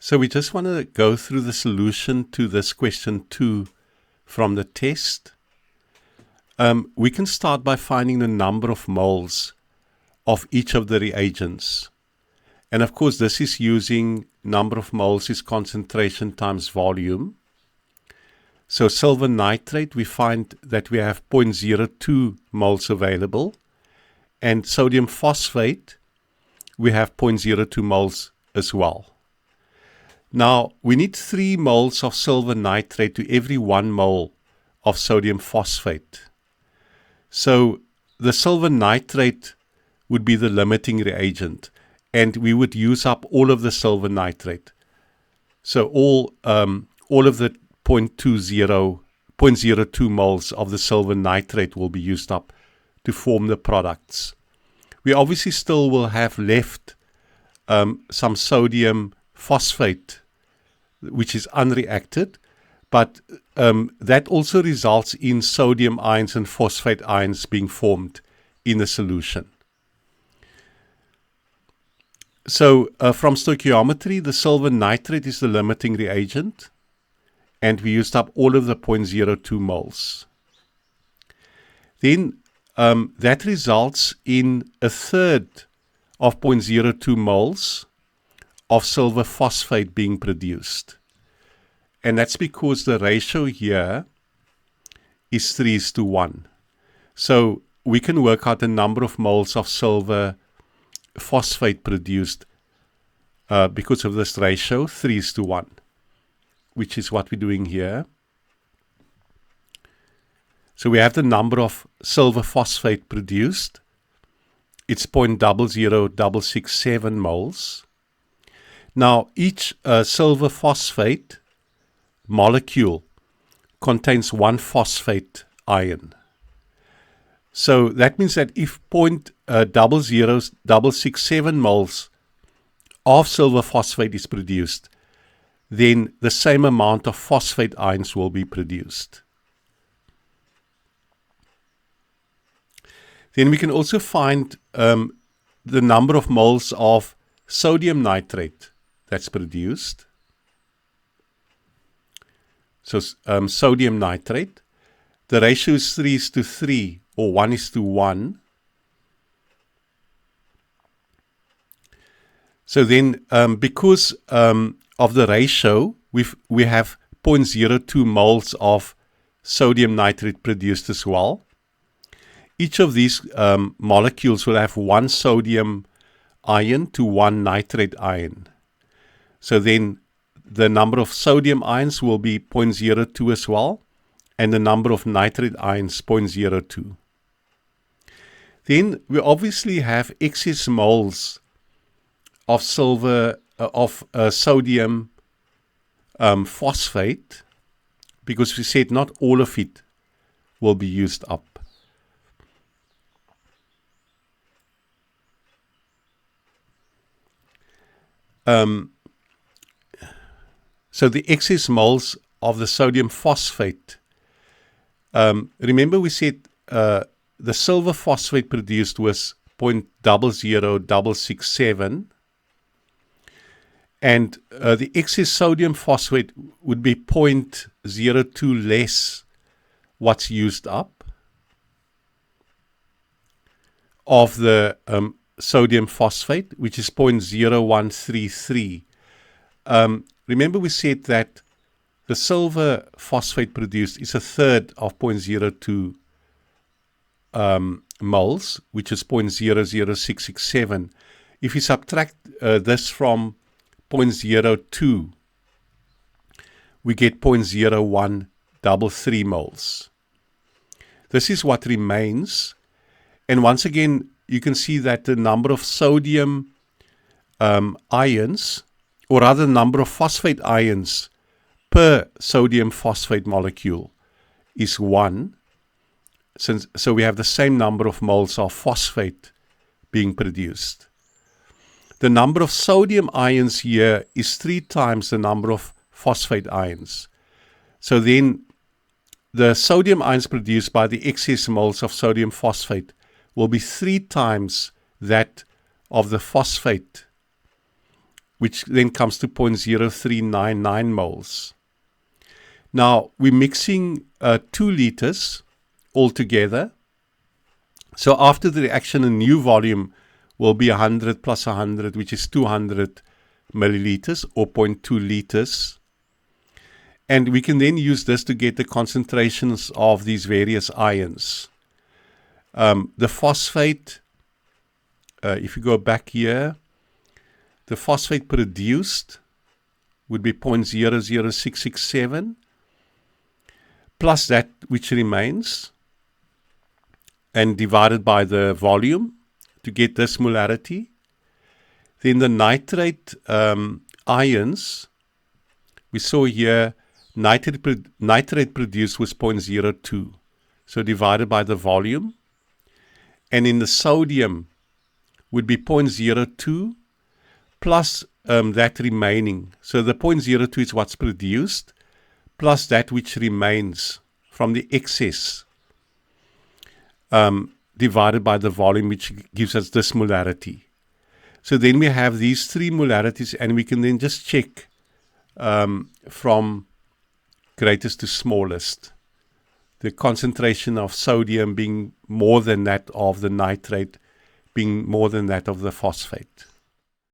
So we just want to go through the solution to this question 2 from the test. We can start by finding the number of moles of each of the reagents. And of course, this is using number of moles is concentration times volume. So silver nitrate, we find that we have 0.02 moles available. And sodium phosphate, we have 0.02 moles as well. Now, we need 3 moles of silver nitrate to every 1 mole of sodium phosphate. So the silver nitrate would be the limiting reagent, and we would use up all of the silver nitrate. So all of the 0.02 moles of the silver nitrate will be used up to form the products. We obviously still will have left some sodium phosphate, which is unreacted, but that also results in sodium ions and phosphate ions being formed in the solution. So from stoichiometry, the silver nitrate is the limiting reagent, and we used up all of the 0.02 moles. Then that results in a third of 0.02 moles of silver phosphate being produced. And that's because the ratio here is 3:1. So we can work out the number of moles of silver phosphate produced because of this ratio, 3:1, which is what we're doing here. So we have the number of silver phosphate produced. It's 0.00667 moles. Now, each silver phosphate molecule contains 1 phosphate ion. So that means that if 0.00667 moles of silver phosphate is produced, then the same amount of phosphate ions will be produced. Then we can also find the number of moles of sodium nitrate that's produced. So sodium nitrate, the ratio is 3:3 or 1:1. So then because of the ratio, we have 0.02 moles of sodium nitrate produced as well. Each of these molecules will have 1 sodium ion to 1 nitrate ion. So then the number of sodium ions will be 0.02 as well, and the number of nitrate ions 0.02. Then we obviously have excess moles of sodium phosphate, because we said not all of it will be used up. So the excess moles of the sodium phosphate, remember we said the silver phosphate produced was 0.00667, and the excess sodium phosphate would be 0.02 less what's used up of the sodium phosphate, which is 0.0133. Remember we said that the silver phosphate produced is a third of 0.02 moles, which is 0.00667. If you subtract this from 0.02, we get 0.0133 moles. This is what remains. And once again, you can see that the number of sodium ions, or rather the number of phosphate ions per sodium phosphate molecule is 1. So we have the same number of moles of phosphate being produced. The number of sodium ions here is 3 times the number of phosphate ions. So then the sodium ions produced by the excess moles of sodium phosphate will be 3 times that of the phosphate which then comes to 0.0399 moles. Now, we're mixing 2 liters altogether. So after the reaction, a new volume will be 100 plus 100, which is 200 milliliters or 0.2 liters. And we can then use this to get the concentrations of these various ions. The phosphate, if you go back here, the phosphate produced would be 0.00667 plus that which remains and divided by the volume to get this molarity. Then the nitrate ions, we saw here nitrate produced was 0.02, so divided by the volume. And in the sodium would be 0.02 plus that remaining. So the 0.02 is what's produced plus that which remains from the excess divided by the volume, which gives us this molarity. So then we have these 3 molarities, and we can then just check from greatest to smallest. The concentration of sodium being more than that of the nitrate, being more than that of the phosphate.